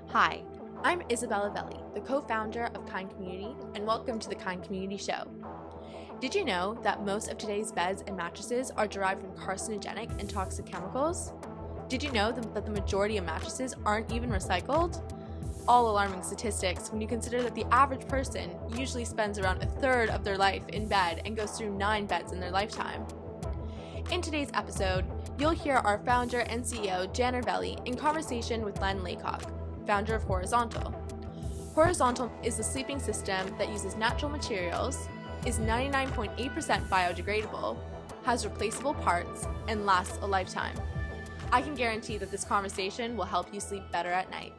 Hi, I'm Isabella Veli, the co-founder of Kind Community, and welcome to the Kind Community Show. Did you know that most of today's beds and mattresses are derived from carcinogenic and toxic chemicals? Did you know that the majority of mattresses aren't even recycled? All alarming statistics when you consider that the average person usually spends around a third of their life in bed and goes through 9 beds in their lifetime. In today's episode, you'll hear our founder and CEO, Janner Veli, in conversation with Len Laycock, founder of Horizontal. Horizontal is a sleeping system that uses natural materials, is 99.8% biodegradable, has replaceable parts, and lasts a lifetime. I can guarantee that this conversation will help you sleep better at night.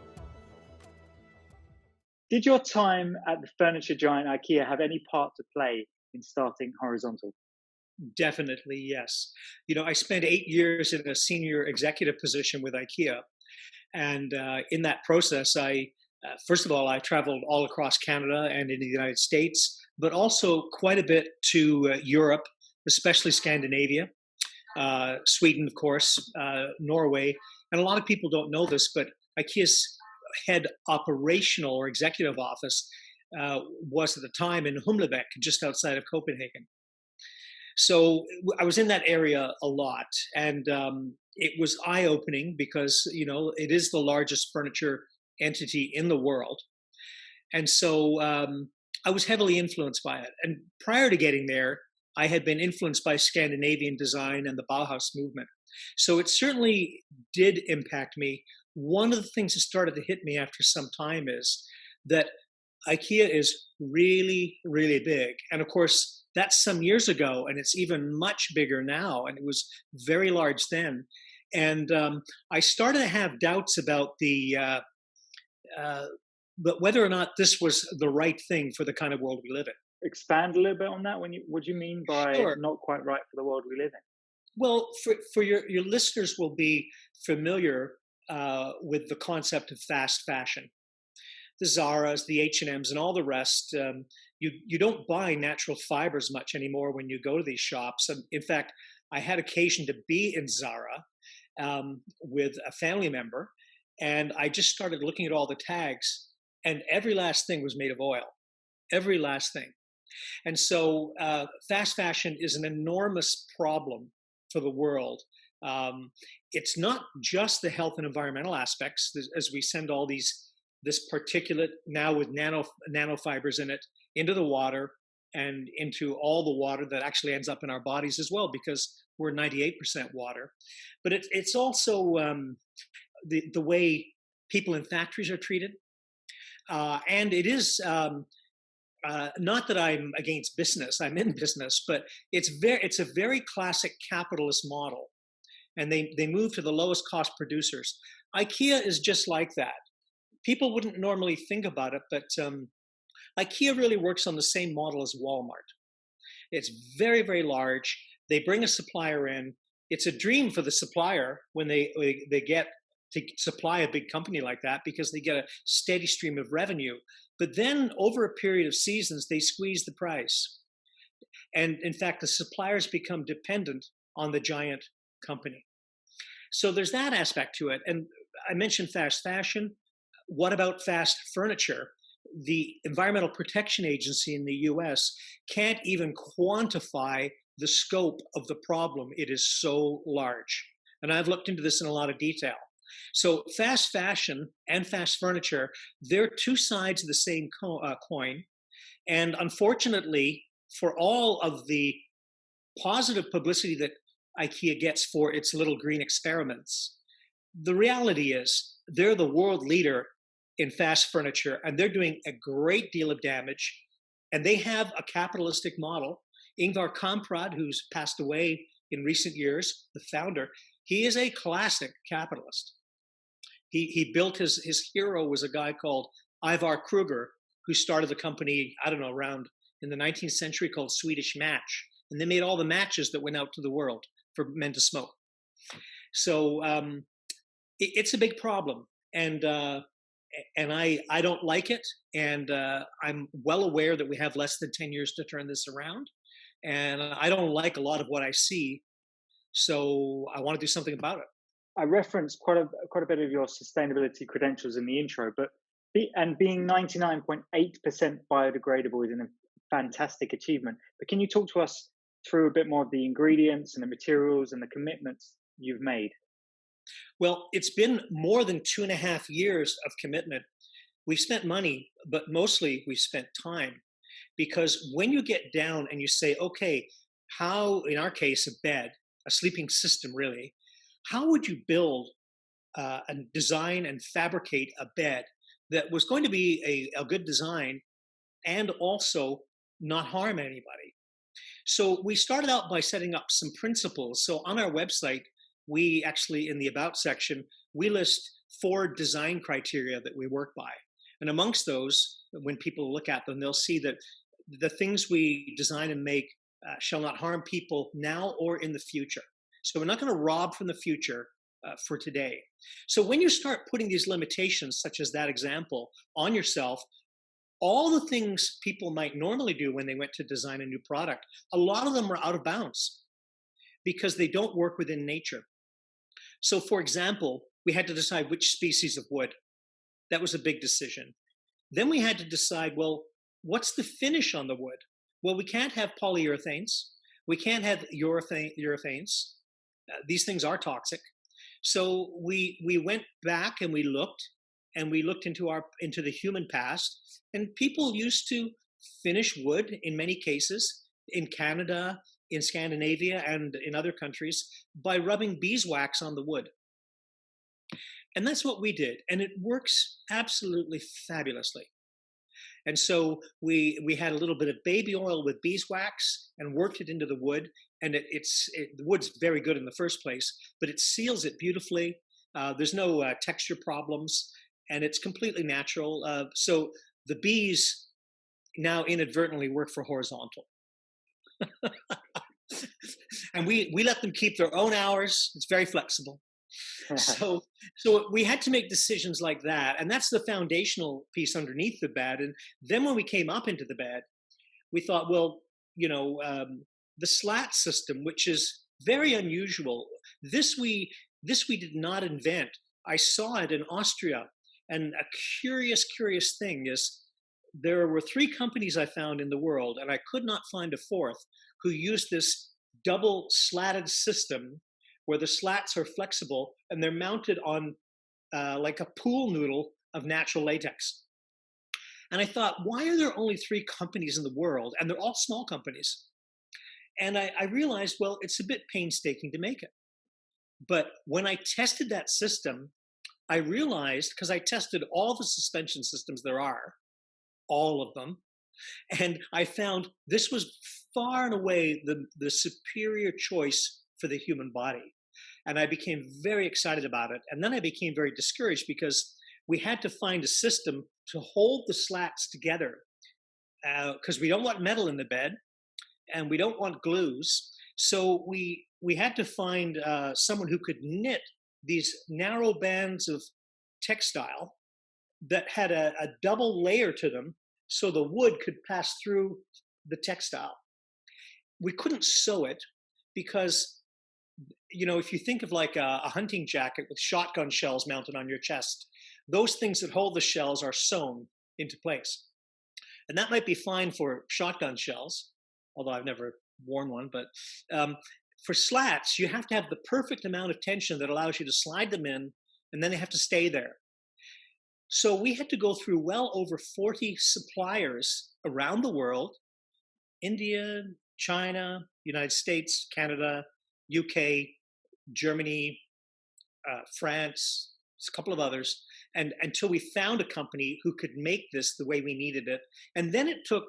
Did your time at the furniture giant IKEA have any part to play in starting Horizontal? Definitely, yes. I spent 8 years in a senior executive position with IKEA. And in that process, first of all, I traveled all across Canada and in the United States, but also quite a bit to Europe, especially Scandinavia, Sweden, of course, Norway. And a lot of people don't know this, but IKEA's head operational or executive office was at the time in Humlebæk, just outside of Copenhagen. So I was in that area a lot, and it was eye-opening because it is the largest furniture entity in the world, and so I was heavily influenced by it. And prior to getting there, I had been influenced by Scandinavian design and the Bauhaus movement. So it certainly did impact me. One of the things that started to hit me after some time is that IKEA is really, really big, and of course, that's some years ago, and it's even much bigger now, and it was very large then. And I started to have doubts about but whether or not this was the right thing for the kind of world we live in. Expand a little bit on that. What do you mean by Sure. not quite right for the world we live in? Well, for your listeners will be familiar with the concept of fast fashion. The Zaras, the H&Ms, and all the rest. You don't buy natural fibers much anymore when you go to these shops. And in fact, I had occasion to be in Zara with a family member, and I just started looking at all the tags, and every last thing was made of oil, every last thing. And so fast fashion is an enormous problem for the world. It's not just the health and environmental aspects as we send all this particulate, now with nanofibers in it, into the water and into all the water that actually ends up in our bodies as well, because we're 98% water. But it's also the way people in factories are treated. And it is not that I'm against business, I'm in business, but it's a very classic capitalist model. And they move to the lowest cost producers. IKEA is just like that. People wouldn't normally think about it, but IKEA really works on the same model as Walmart. It's very, very large. They bring a supplier in. It's a dream for the supplier when they get to supply a big company like that, because they get a steady stream of revenue. But then over a period of seasons, they squeeze the price. And in fact, the suppliers become dependent on the giant company. So there's that aspect to it. And I mentioned fast fashion. What about fast furniture? The Environmental Protection Agency in the US can't even quantify the scope of the problem. It is so large. And I've looked into this in a lot of detail. So fast fashion and fast furniture, they're two sides of the same coin. And unfortunately, for all of the positive publicity that IKEA gets for its little green experiments, the reality is they're the world leader in fast furniture, and they're doing a great deal of damage. And they have a capitalistic model. Ingvar Kamprad, who's passed away in recent years, the founder, he is a classic capitalist. He built his hero was a guy called Ivar Kruger, who started the company, I don't know, around in the 19th century, called Swedish Match. And they made all the matches that went out to the world for men to smoke. So it's a big problem. And I don't like it, and I'm well aware that we have less than 10 years to turn this around, and I don't like a lot of what I see, so I want to do something about it. I referenced quite a bit of your sustainability credentials in the intro, but being 99.8% biodegradable is a fantastic achievement. But can you talk to us through a bit more of the ingredients and the materials and the commitments you've made? Well, it's been more than 2.5 years of commitment. We've spent money, but mostly we've spent time. Because when you get down and you say, okay, how, in our case, a bed, a sleeping system really, how would you build and design and fabricate a bed that was going to be a good design and also not harm anybody? So we started out by setting up some principles. So on our website, we actually, in the About section, we list 4 design criteria that we work by. And amongst those, when people look at them, they'll see that the things we design and make shall not harm people now or in the future. So we're not going to rob from the future for today. So when you start putting these limitations, such as that example, on yourself, all the things people might normally do when they went to design a new product, a lot of them are out of bounds because they don't work within nature. So for example, we had to decide which species of wood. That was a big decision. Then we had to decide, well, what's the finish on the wood? Well, we can't have polyurethanes. We can't have urethanes. These things are toxic. So we went back and we looked into the human past, and people used to finish wood in many cases in Canada, in Scandinavia, and in other countries by rubbing beeswax on the wood. And that's what we did, and it works absolutely fabulously. And so we had a little bit of baby oil with beeswax and worked it into the wood, and the wood's very good in the first place, but it seals it beautifully. There's no texture problems, and it's completely natural. So the bees now inadvertently work for horizontal. And we let them keep their own hours. It's very flexible. So we had to make decisions like that, and that's the foundational piece underneath the bed. And then when we came up into the bed, we thought, well, the slat system, which is very unusual. This we did not invent. I saw it in Austria, and a curious thing is there were 3 companies I found in the world, and I could not find a 4th, who used this double slatted system where the slats are flexible and they're mounted on like a pool noodle of natural latex. And I thought, why are there only 3 companies in the world? And they're all small companies. And I realized, well, it's a bit painstaking to make it. But when I tested that system, I realized, because I tested all the suspension systems there are, all of them, and I found this was far and away the superior choice for the human body. And I became very excited about it. And then I became very discouraged because we had to find a system to hold the slats together, because we don't want metal in the bed and we don't want glues. So we had to find someone who could knit these narrow bands of textile that had a double layer to them so the wood could pass through the textile. We couldn't sew it because, if you think of like a hunting jacket with shotgun shells mounted on your chest, those things that hold the shells are sewn into place. And that might be fine for shotgun shells, although I've never worn one. But for slats, you have to have the perfect amount of tension that allows you to slide them in, and then they have to stay there. So we had to go through well over 40 suppliers around the world: India, China, United States, Canada, UK, Germany, France, a couple of others, and until we found a company who could make this the way we needed it. And then it took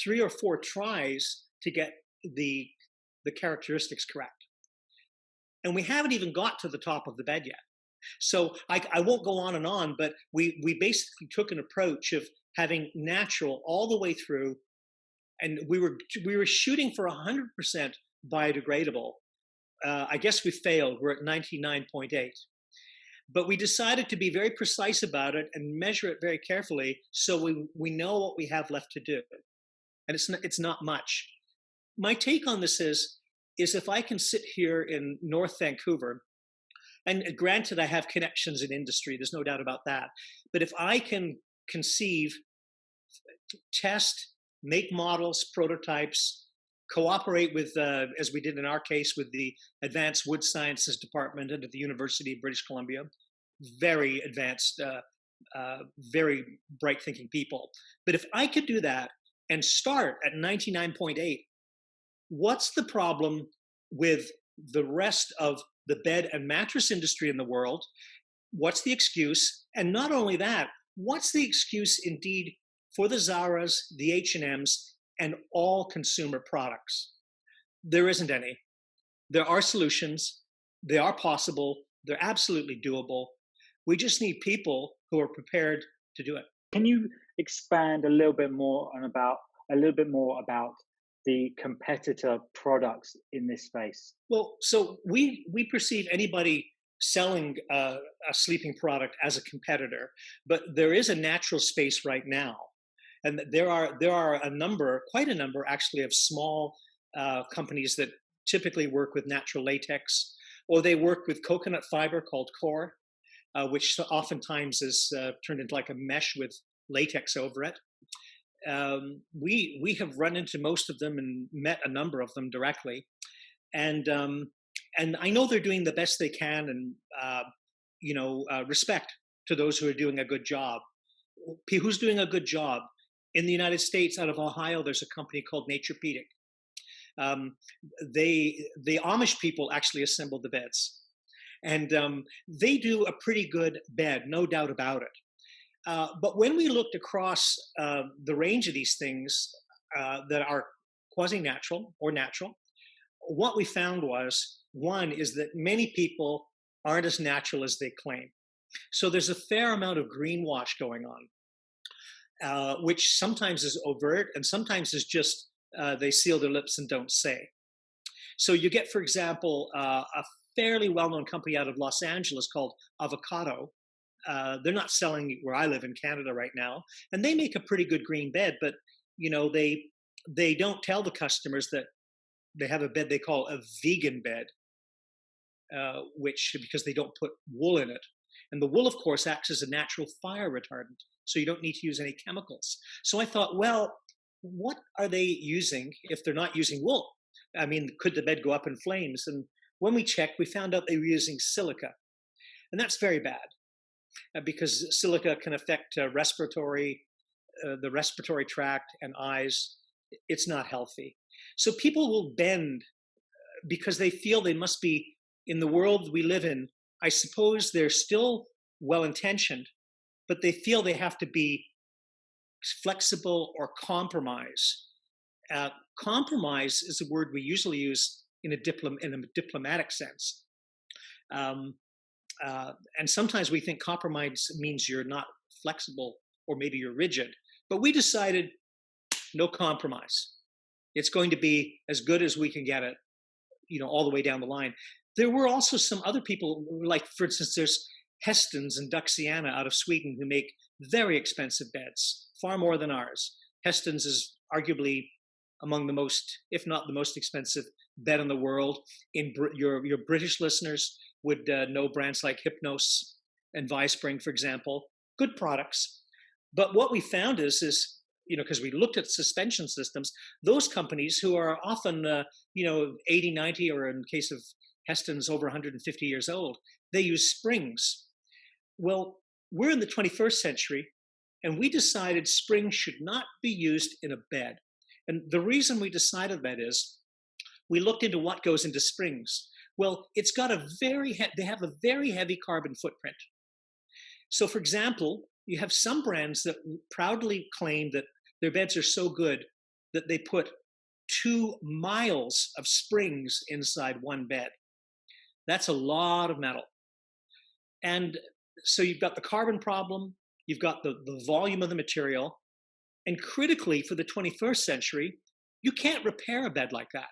3 or 4 tries to get the characteristics correct. And we haven't even got to the top of the bed yet. So I won't go on, but we basically took an approach of having natural all the way through, and we were shooting for 100% biodegradable. I guess we failed. We're at 99.8. But we decided to be very precise about it and measure it very carefully so we know what we have left to do. And it's not much. My take on this is if I can sit here in North Vancouver And granted, I have connections in industry. There's no doubt about that. But if I can conceive, test, make models, prototypes, cooperate with, as we did in our case, with the Advanced Wood Sciences Department at the University of British Columbia, very advanced, very bright thinking people. But if I could do that and start at 99.8, what's the problem with the rest of the bed and mattress industry in the world? What's the excuse? And not only that, what's the excuse indeed for the Zaras, the H&Ms, and all consumer products? There isn't any. There are solutions. They are possible. They're absolutely doable. We just need people who are prepared to do it. Can you expand a little bit more about the competitor products in this space? Well, so we perceive anybody selling a sleeping product as a competitor, but there is a natural space right now, and there are a number, quite a number actually, of small companies that typically work with natural latex, or they work with coconut fiber called core, which oftentimes is turned into like a mesh with latex over it. We have run into most of them and met a number of them directly, and I know they're doing the best they can, and respect to those who are doing a good job. Who's doing a good job? In the United States, out of Ohio, there's a company called Naturepedic. The Amish people actually assemble the beds, and they do a pretty good bed, no doubt about it. But when we looked across the range of these things that are quasi-natural or natural, what we found was, one is that many people aren't as natural as they claim. So there's a fair amount of greenwash going on, which sometimes is overt and sometimes is just they seal their lips and don't say. So you get, for example, a fairly well-known company out of Los Angeles called Avocado. They're not selling where I live in Canada right now, and they make a pretty good green bed, but they don't tell the customers that they have a bed they call a vegan bed, because they don't put wool in it. And the wool, of course, acts as a natural fire retardant, so you don't need to use any chemicals. So I thought, well, what are they using if they're not using wool? I mean, could the bed go up in flames? And when we checked, we found out they were using silica. And that's very bad, because silica can affect the respiratory tract and eyes. It's not healthy. So people will bend because they feel they must be, in the world we live in, I suppose they're still well-intentioned, but they feel they have to be flexible or compromise. Compromise is a word we usually use in a diplomatic sense. And sometimes we think compromise means you're not flexible or maybe you're rigid. But we decided no compromise. It's going to be as good as we can get it, all the way down the line. There were also some other people, like, for instance, there's Hestons and Duxiana out of Sweden who make very expensive beds, far more than ours. Hestons is arguably among the most, if not the most expensive bed in the world. Your British listeners would know brands like Hypnos and Vispring, for example. Good products. But what we found is because we looked at suspension systems, those companies who are often, 80, 90, or in case of Heston's over 150 years old, they use springs. Well, we're in the 21st century, and we decided springs should not be used in a bed. And the reason we decided that is we looked into what goes into springs. Well, it's got they have a very heavy carbon footprint. So, for example, you have some brands that proudly claim that their beds are so good that they put 2 miles of springs inside one bed. That's a lot of metal. And so you've got the carbon problem, you've got the volume of the material, and critically for the 21st century, you can't repair a bed like that.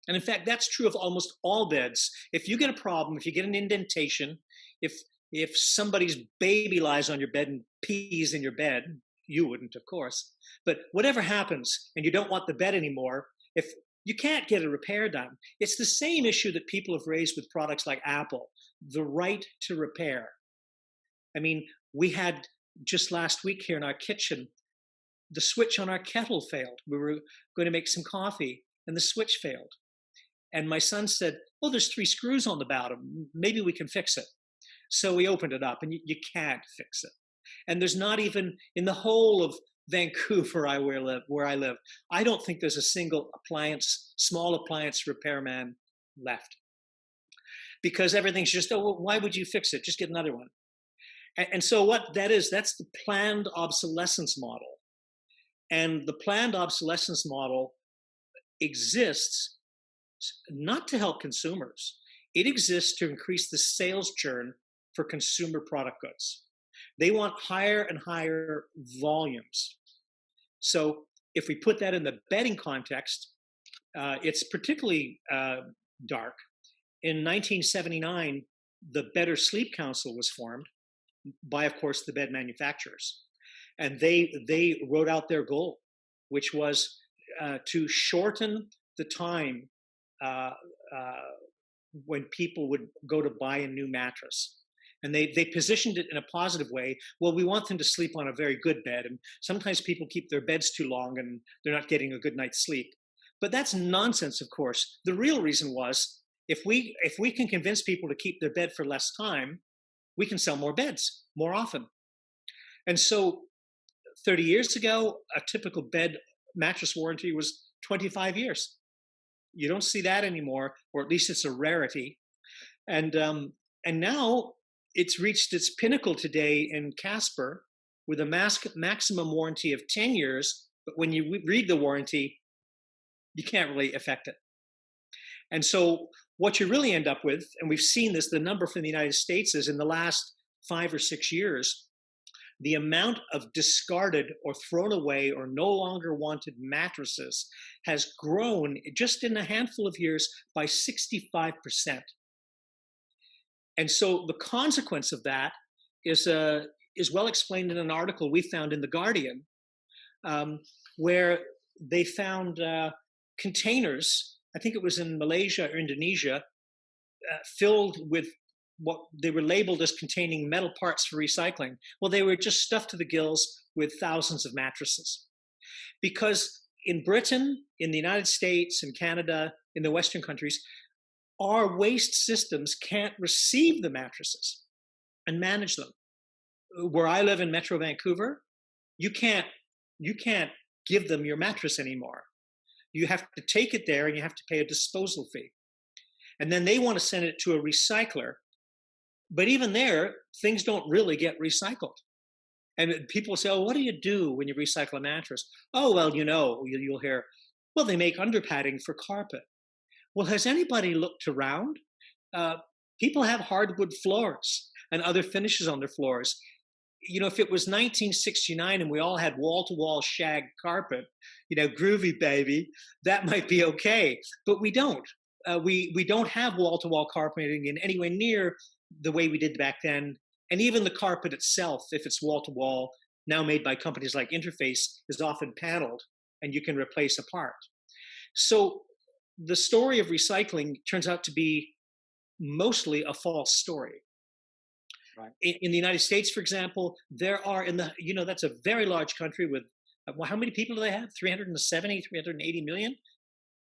And in fact, that's true of almost all beds. If you get a problem, if you get an indentation, if somebody's baby lies on your bed and pees in your bed, you wouldn't, of course, but whatever happens and you don't want the bed anymore, if you can't get a repair done, it's the same issue that people have raised with products like Apple. the right to repair. I mean, we had just last week here in our kitchen, the switch on our kettle failed. We were going to make some coffee and the switch failed. And my son said, "Oh, there's 3 screws on the bottom. Maybe we can fix it." So we opened it up, and you can't fix it. And there's not even in the whole of Vancouver, where I live, I don't think there's a single small appliance repairman left, because everything's just, "Oh, well, why would you fix it? Just get another one." And so what that is, that's the planned obsolescence model. And the planned obsolescence model exists not to help consumers. It exists to increase the sales churn for consumer product goods. They want higher and higher volumes. So if we put that in the bedding context, it's particularly dark. In 1979, the Better Sleep Council was formed by, of course, the bed manufacturers. And they wrote out their goal, which was to shorten the time when people would go to buy a new mattress. And they positioned it in a positive way. Well, we want them to sleep on a very good bed. And sometimes people keep their beds too long and they're not getting a good night's sleep. But that's nonsense, of course. The real reason was if we can convince people to keep their bed for less time, we can sell more beds more often. And so 30 years ago, a typical bed mattress warranty was 25 years. You don't see that anymore, or at least it's a rarity. And now it's reached its pinnacle today in Casper with a maximum warranty of 10 years. But when you read the warranty, you can't really affect it. And so what you really end up with, and we've seen this, the number from the United States is in the last 5 or 6 years, the amount of discarded or thrown away or no longer wanted mattresses has grown just in a handful of years by 65%. And so the consequence of that is well explained in an article we found in The Guardian, where they found containers, I think it was in Malaysia or Indonesia, filled with what they were labeled as containing metal parts for recycling. Well, they were just stuffed to the gills with thousands of mattresses. Because in Britain, in the United States, in Canada, in the Western countries, our waste systems can't receive the mattresses and manage them. Where I live in Metro Vancouver, you can't give them your mattress anymore. You have to take it there and you have to pay a disposal fee. And then they want to send it to a recycler. But even there, things don't really get recycled. And people say, "Oh, what do you do when you recycle a mattress?" "Oh, well, you'll hear, well, they make underpadding for carpet." Well, has anybody looked around? People have hardwood floors and other finishes on their floors. If it was 1969 and we all had wall-to-wall shag carpet, groovy baby, that might be okay. But we don't. We don't have wall-to-wall carpeting in anywhere near the way we did back then. And even the carpet itself, if it's wall-to-wall, now made by companies like Interface, is often paneled and you can replace a part. So the story of recycling turns out to be mostly a false story. Right. In the United States, for example, there are that's a very large country with, how many people do they have? 370, 380 million?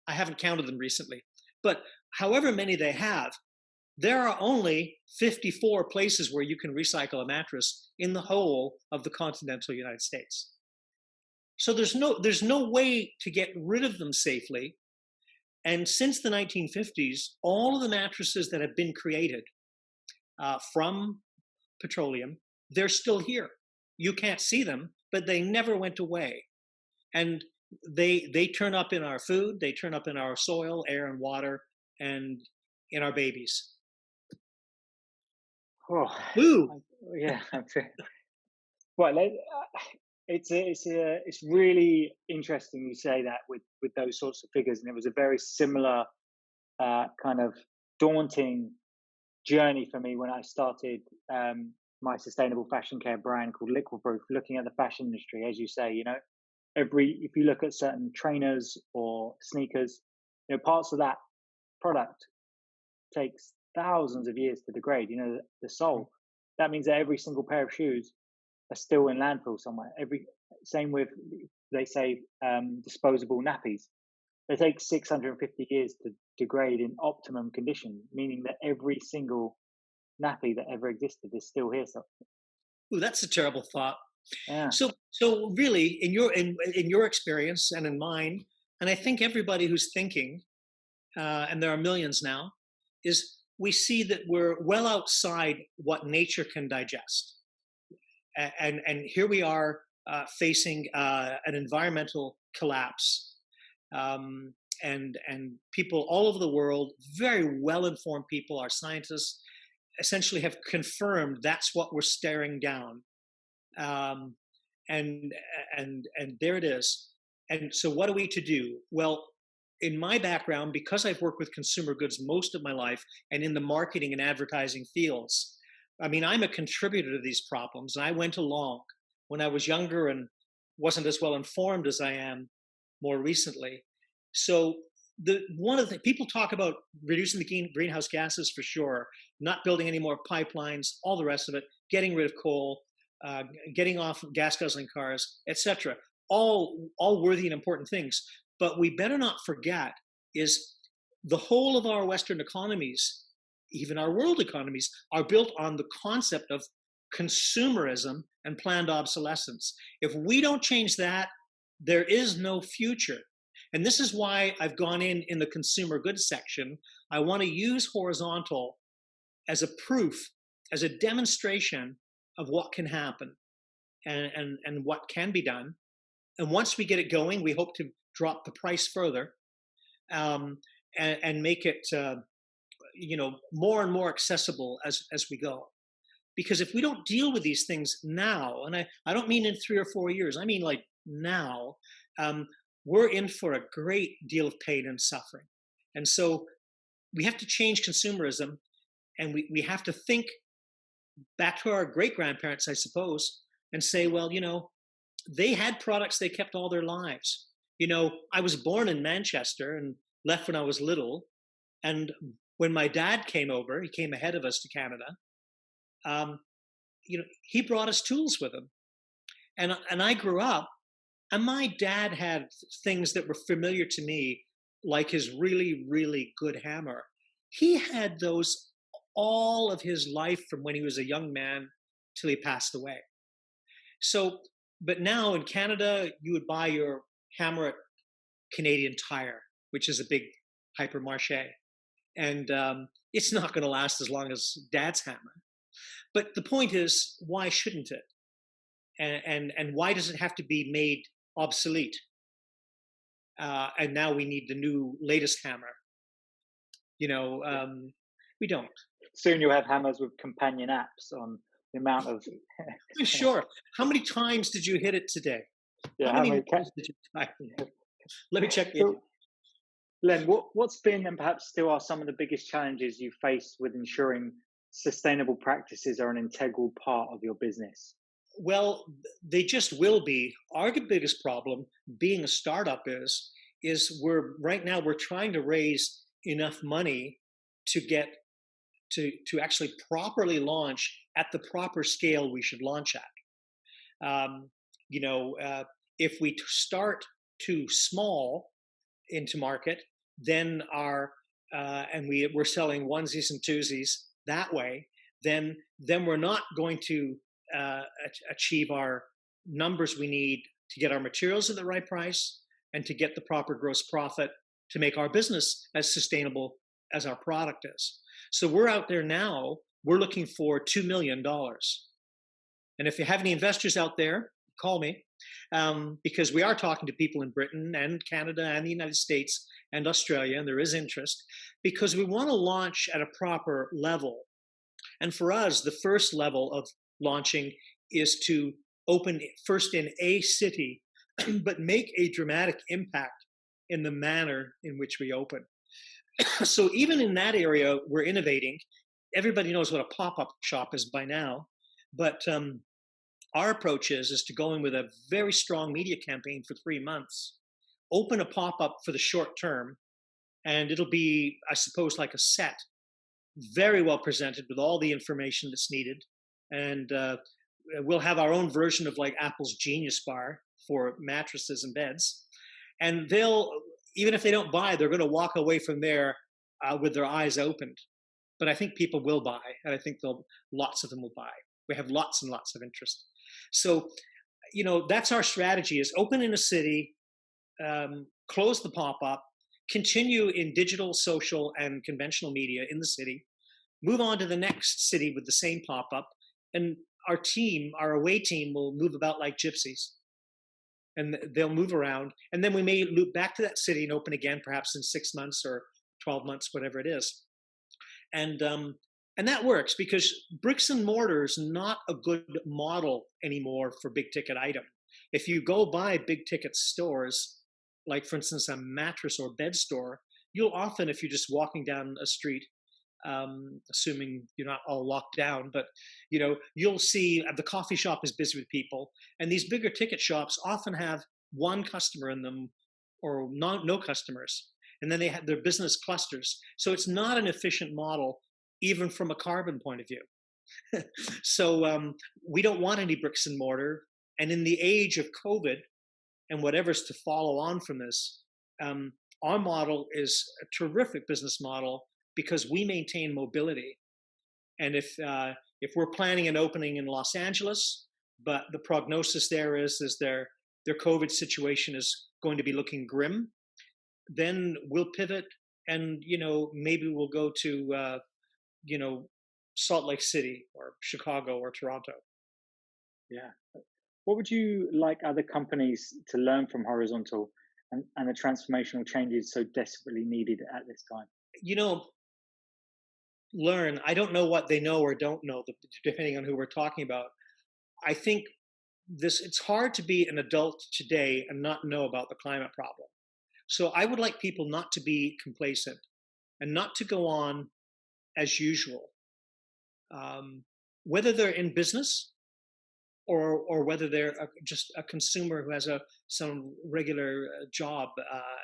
I haven't counted them recently. But however many they have, there are only 54 places where you can recycle a mattress in the whole of the continental United States. So there's no way to get rid of them safely. And since the 1950s, all of the mattresses that have been created from petroleum, they're still here. You can't see them, but they never went away. And they turn up in our food, they turn up in our soil, air, and water, and in our babies. Oh, Ooh. yeah. Well, it's really interesting you say that with those sorts of figures, and it was a very similar kind of daunting journey for me when I started my sustainable fashion care brand called Liquidproof, looking at the fashion industry. As you say, if you look at certain trainers or sneakers, parts of that product takes thousands of years to degrade. The sole. That means that every single pair of shoes are still in landfill somewhere. Same with, they say, disposable nappies. They take 650 years to degrade in optimum condition, meaning that every single nappy that ever existed is still here. So, Ooh, that's a terrible thought. yeah, So really, in your experience and in mine, and I think everybody who's thinking, and there are millions now, is we see that we're well outside what nature can digest, and here we are facing an environmental collapse, and people all over the world, very well informed people, our scientists, essentially have confirmed that's what we're staring down. Um, and and there it is. And so, what are we to do? Well, in my background, because I've worked with consumer goods most of my life and in the marketing and advertising fields, I mean, I'm a contributor to these problems. And I went along when I was younger and wasn't as well informed as I am more recently. So the one of the people talk about reducing the greenhouse gases for sure, not building any more pipelines, all the rest of it, getting rid of coal, getting off gas guzzling cars, etc. All worthy and important things. But we better not forget is the whole of our Western economies, even our world economies, are built on the concept of consumerism and planned obsolescence. If we don't change that, there is no future. And this is why I've gone in the consumer goods section. I want to use horizontal as a proof, as a demonstration of what can happen and what can be done. And once we get it going, we hope to drop the price further, and make it more and more accessible as we go. Because if we don't deal with these things now, and I don't mean in 3 or 4 years, I mean like now, we're in for a great deal of pain and suffering. And so we have to change consumerism, and we have to think back to our great grandparents, I suppose, and say, well, they had products they kept all their lives. I was born in Manchester and left when I was little. And when my dad came over, he came ahead of us to Canada. He brought us tools with him, and I grew up, and my dad had things that were familiar to me, like his really, really good hammer. He had those all of his life from when he was a young man till he passed away. So, but now in Canada, you would buy your hammer at Canadian Tire, which is a big hypermarché, and it's not going to last as long as Dad's hammer. But the point is, why shouldn't it? And why does it have to be made obsolete? And now we need the new, latest hammer. We don't. Soon you'll have hammers with companion apps on the amount of. Sure. How many times did you hit it today? Yeah, how many times did you type? Let me check. So, Len, what's been and perhaps still are some of the biggest challenges you face with ensuring sustainable practices are an integral part of your business? Well, they just will be. Our biggest problem, being a startup, is right now we're trying to raise enough money to get to actually properly launch at the proper scale we should launch at. If we start too small into market, then we're selling onesies and twosies that way, then we're not going to achieve our numbers we need to get our materials at the right price and to get the proper gross profit to make our business as sustainable as our product is. So we're out there now, we're looking for $2 million. And if you have any investors out there, call me, because we are talking to people in Britain and Canada and the United States and Australia, and there is interest, because we want to launch at a proper level. And for us, the first level of launching is to open first in a city, but make a dramatic impact in the manner in which we open. So even in that area, we're innovating. Everybody knows what a pop-up shop is by now, but our approach is to go in with a very strong media campaign for 3 months, open a pop-up for the short term, and it'll be, I suppose, like a set. very well presented with all the information that's needed. And we'll have our own version of like Apple's Genius Bar for mattresses and beds. And they'll, even if they don't buy, they're going to walk away from there with their eyes opened. But I think people will buy, and I think lots of them will buy. We have lots and lots of interest. So, that's our strategy: is open in a city, close the pop-up, continue in digital, social, and conventional media in the city, move on to the next city with the same pop-up, and our away team will move about like gypsies. And they'll move around, and then we may loop back to that city and open again, perhaps in 6 months or 12 months, whatever it is. And that works because bricks and mortar is not a good model anymore for big ticket item. If you go by big ticket stores, like for instance a mattress or bed store, you'll often, if you're just walking down a street, assuming you're not all locked down, but you'll see the coffee shop is busy with people, and these bigger ticket shops often have one customer in them or no customers, and then they have their business clusters. So it's not an efficient model, even from a carbon point of view. So we don't want any bricks and mortar. And in the age of COVID and whatever's to follow on from this, our model is a terrific business model because we maintain mobility. And if we're planning an opening in Los Angeles, but the prognosis there is their COVID situation is going to be looking grim, then we'll pivot and maybe we'll go to Salt Lake City or Chicago or Toronto. Yeah. What would you like other companies to learn from Horizontal and the transformational changes so desperately needed at this time? Learn. I don't know what they know or don't know, depending on who we're talking about. I think it's hard to be an adult today and not know about the climate problem. So I would like people not to be complacent and not to go on as usual, whether they're in business or whether they're just a consumer who has some regular job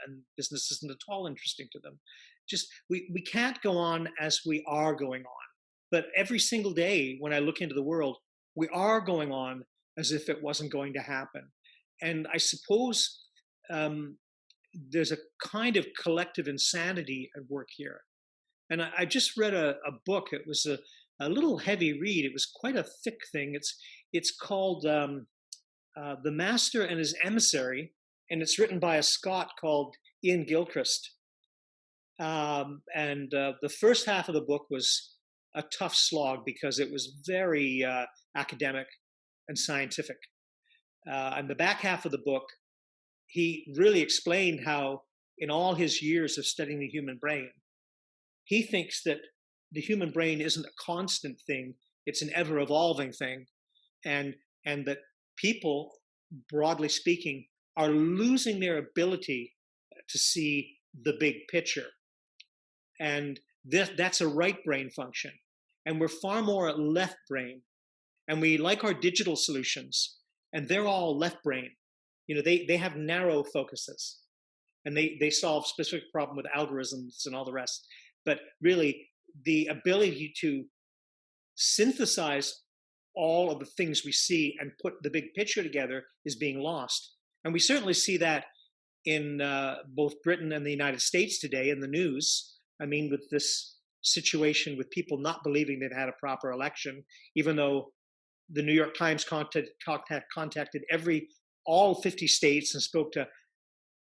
and business isn't at all interesting to them. Just we can't go on as we are going on. But every single day when I look into the world, we are going on as if it wasn't going to happen. And I suppose there's a kind of collective insanity at work here. And I just read a book. It was a little heavy read. It was quite a thick thing. It's called The Master and His Emissary, and it's written by a Scot called Ian Gilchrist. And the first half of the book was a tough slog because it was very academic and scientific. And the back half of the book, he really explained how in all his years of studying the human brain, he thinks that the human brain isn't a constant thing, it's an ever-evolving thing, and that people, broadly speaking, are losing their ability to see the big picture. And that's a right brain function. And we're far more left brain. And we like our digital solutions, and they're all left brain. They have narrow focuses, and they solve specific problem with algorithms and all the rest. But really, the ability to synthesize all of the things we see and put the big picture together is being lost. And we certainly see that in both Britain and the United States today in the news. I mean, with this situation with people not believing they've had a proper election, even though the New York Times contacted all 50 states and spoke to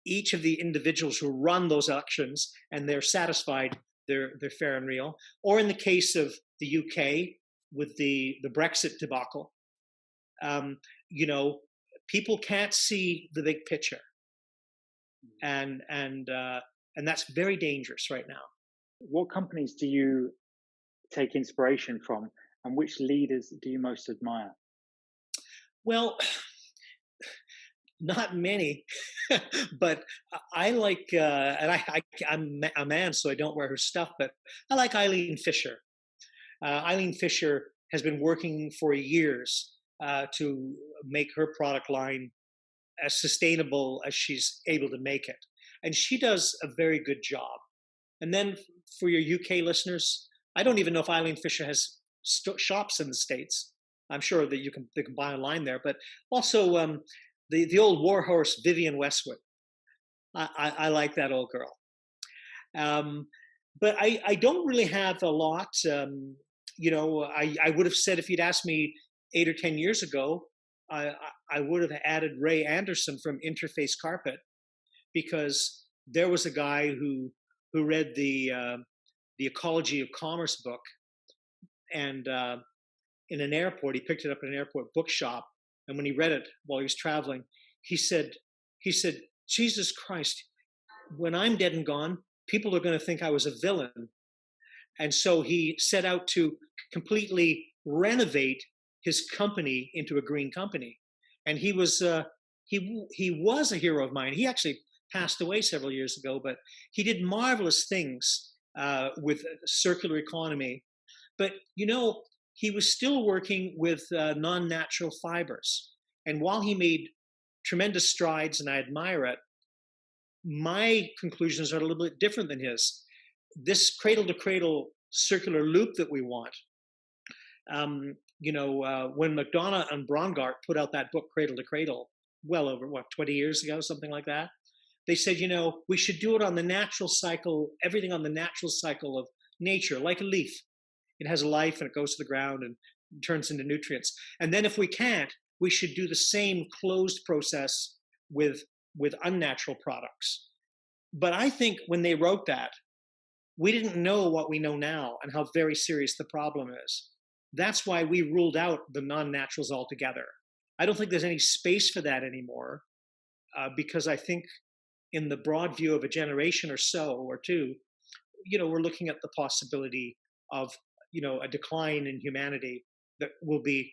each of the individuals who run those elections, and they're satisfied they're fair and real. Or in the case of the UK with the Brexit debacle, people can't see the big picture, and that's very dangerous right now. What companies do you take inspiration from, and which leaders do you most admire? Well, not many, but I like, and I'm a man, so I don't wear her stuff, but I like Eileen Fisher. Eileen Fisher has been working for years to make her product line as sustainable as she's able to make it. And she does a very good job. And then for your UK listeners, I don't even know if Eileen Fisher has shops in the States. I'm sure that they can buy online there, but also the old warhorse Vivienne Westwood. I like that old girl. But I don't really have a lot. I would have said, if you'd asked me 8 or 10 years ago, I would have added Ray Anderson from Interface Carpet, because there was a guy who read the Ecology of Commerce book, and in an airport, he picked it up in an airport bookshop, and when he read it while he was traveling, he said, Jesus Christ, when I'm dead and gone, people are going to think I was a villain. And so he set out to completely renovate his company into a green company. And he was a hero of mine. He actually passed away several years ago, but he did marvelous things with circular economy. But, he was still working with non-natural fibers. And while he made tremendous strides, and I admire it, my conclusions are a little bit different than his. This cradle-to-cradle circular loop that we want, when McDonough and Brongart put out that book, Cradle to Cradle, well over, 20 years ago, something like that, they said, we should do it on the natural cycle, everything on the natural cycle of nature, like a leaf. It has a life and it goes to the ground and turns into nutrients. And then if we can't, we should do the same closed process with unnatural products. But I think when they wrote that, we didn't know what we know now and how very serious the problem is. That's why we ruled out the non-naturals altogether. I don't think there's any space for that anymore, because I think in the broad view of a generation or so, or two, we're looking at the possibility of, a decline in humanity that will be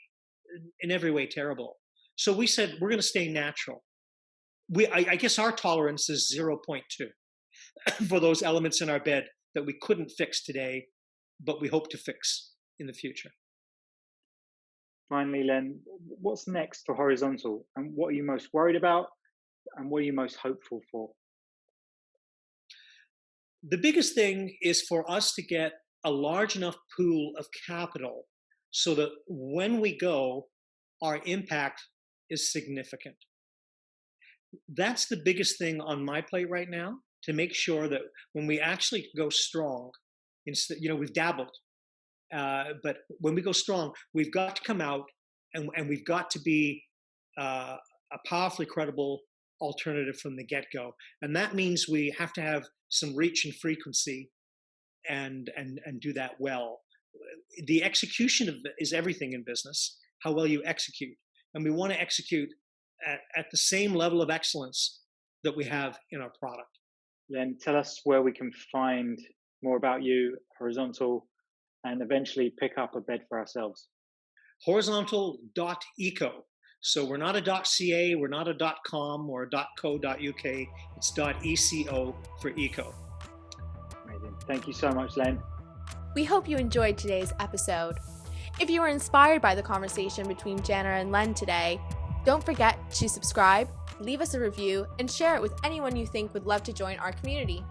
in every way terrible. So we said, we're going to stay natural. I guess our tolerance is 0.2 for those elements in our bed that we couldn't fix today, but we hope to fix in the future. Finally, Len, what's next for Horizontal, and what are you most worried about, and what are you most hopeful for? The biggest thing is for us to get a large enough pool of capital so that when we go, our impact is significant. That's the biggest thing on my plate right now, to make sure that when we actually go strong, we've dabbled, but when we go strong, we've got to come out and we've got to be a powerfully credible alternative from the get-go. And that means we have to have some reach and frequency and do that well. The execution of it is everything in business, how well you execute. And we want to execute at the same level of excellence that we have in our product. Len, tell us where we can find more about you, Horizontal, and eventually pick up a bed for ourselves. Horizontal.eco. So we're not a .ca, we're not a .com or a .co.uk. It's .eco for eco. Amazing. Thank you so much, Len. We hope you enjoyed today's episode. If you were inspired by the conversation between Jana and Len today, don't forget to subscribe, leave us a review, and share it with anyone you think would love to join our community.